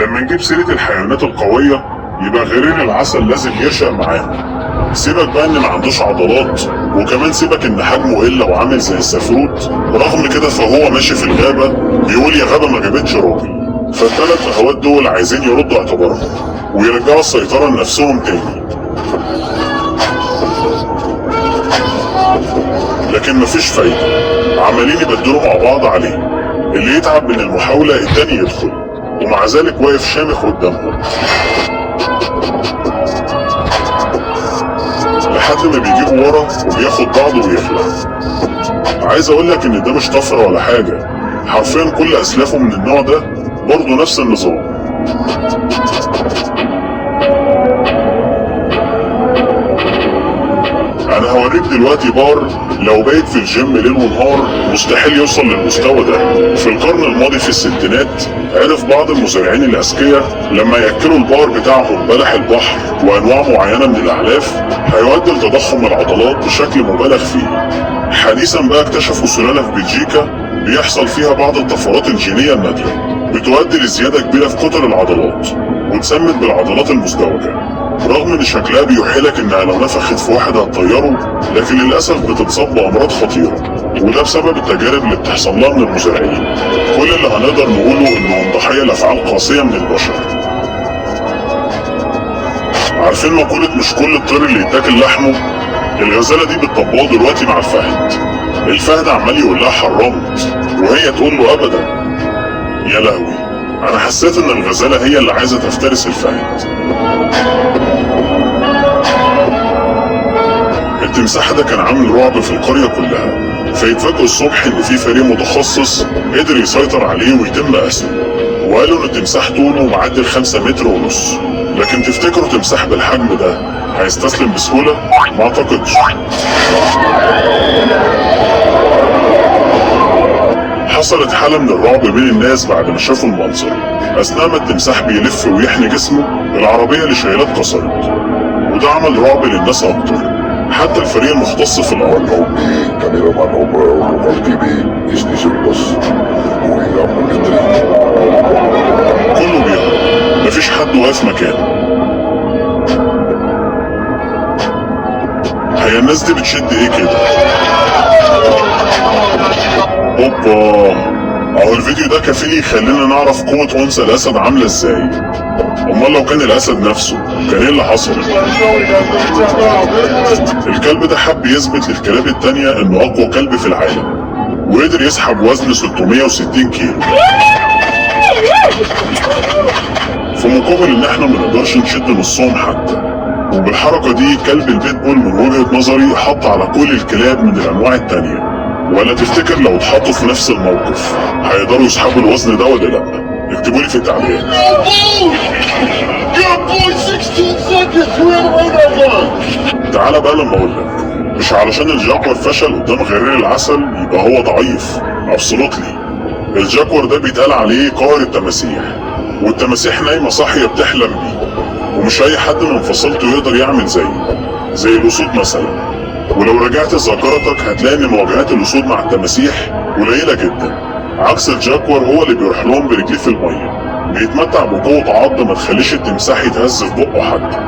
لما نجيب سيرة الحيوانات القوية يبقى غرير العسل لازم يرشق معاهم. سيبك بقى ان ما عندوش عضلات، وكمان سيبك ان حجمه قلة وعامل زي السفروت، رغم كده فهو ماشي في الغابة بيقول يا غابة ما جابتش راجل. فالثلاث اخوات دول عايزين يردوا اعتبارهم ويرجعوا السيطرة لنفسهم تاني، لكن مفيش فايدة، عمالين يبدلوا مع بعض عليه. اللي يتعب من المحاولة التاني يدخل، ومع ذلك واقف شامخ قدامهم لحد ما بيجيبوا ورا وبياخد بعضه ويخلع. عايز اقولك ان ده مش طفرة ولا حاجة، حرفيا كل اسلافه من النوع ده برضه نفس النظام. انا هوريك دلوقتي بار لو بايت في الجيم ليل ونهار مستحيل يوصل للمستوى ده. في القرن الماضي في الستينات عرف بعض المزارعين الاذكياء لما ياكلوا البار بتاعهم بلح البحر وانواع معينه من الاعلاف هيؤدي لتضخم العضلات بشكل مبالغ فيه. حديثا بقى اكتشفوا سلاله في بلجيكا بيحصل فيها بعض الطفرات الجينيه النادره بتؤدي لزياده كبيره في قطر العضلات، وتسمت بالعضلات المزدوجه. رغم ان شكلها بيوحيلك انها لو نفخت في واحد هتطيره، لكن للاسف بتتصاب بامراض خطيره، وده بسبب التجارب اللي بتحصل لها من المزارعين. كل اللي هنقدر نقوله انهم ضحيه لافعال قاسيه من البشر. عارفين مقوله مش كل الطير اللي يتاكل لحمه؟ الغزاله دي بتطبقه دلوقتي مع الفهد. الفهد عمال يقول لها حرمت، وهي تقول له ابدا. يا لهوي، انا حسيت ان الغزاله هي اللي عايزه تفترس الفهد. التمساح ده كان عامل رعب في القرية كلها، فيتفاجئوا الصبح ان في فريق متخصص قدر يسيطر عليه ويتم اسره، وقالوا ان التمساح طوله معدي 5 متر ونص. لكن تفتكروا تمساح بالحجم ده هيستسلم بسهولة؟ ما اعتقدش. حصلت حالة من الرعب بين الناس بعد ما شافوا المنظر. اثناء ما التمساح بيلف ويحني جسمه العربية اللي شايلاه اتكسرت، وده عمل رعب للناس اكتر. حتى الفريق المختص في الأرض كله بيهرب، مفيش حد واقف مكانه. هي الناس دي بتشد ايه كده؟ اوبا، اهو الفيديو ده كفيل يخلينا نعرف قوة أنثى الأسد عاملة ازاي. امال لو كان الأسد نفسه كان ايه اللي حصل؟ الكلب ده حب يثبت للكلاب التانية انه اقوى كلب في العالم، وقدر يسحب وزن 660 كيلو، في مقابل ان احنا منقدرش نشد نصهم حتى. وبالحركة دي كلب البيتبول من وجهة نظري حط على كل الكلاب من الانواع التانية. ولا تفتكر لو اتحطوا في نفس الموقف هيقدروا يسحبوا الوزن ده ولا لا؟ اكتبولي في التعليقات. تعالى بقى لما اقولك، مش علشان الجاكور فشل قدام غرير العسل يبقى هو ضعيف. ابسولوتلي، الجاكور ده بيتقال عليه قائد التماسيح، والتماسيح نايمة صاحية بتحلم بيه، ومش اي حد من فصيلته يقدر يعمل زيه، زي الاسود مثلا. ولو رجعت ذاكرتك هتلاقي ان مواجهات الاسود مع التماسيح قليلة جدا، عكس الجاكور هو اللي بيروح لهم برجليه في المية، بيتمتع بقوة عض ما تخليش التمساح يتهز في بقه حتى.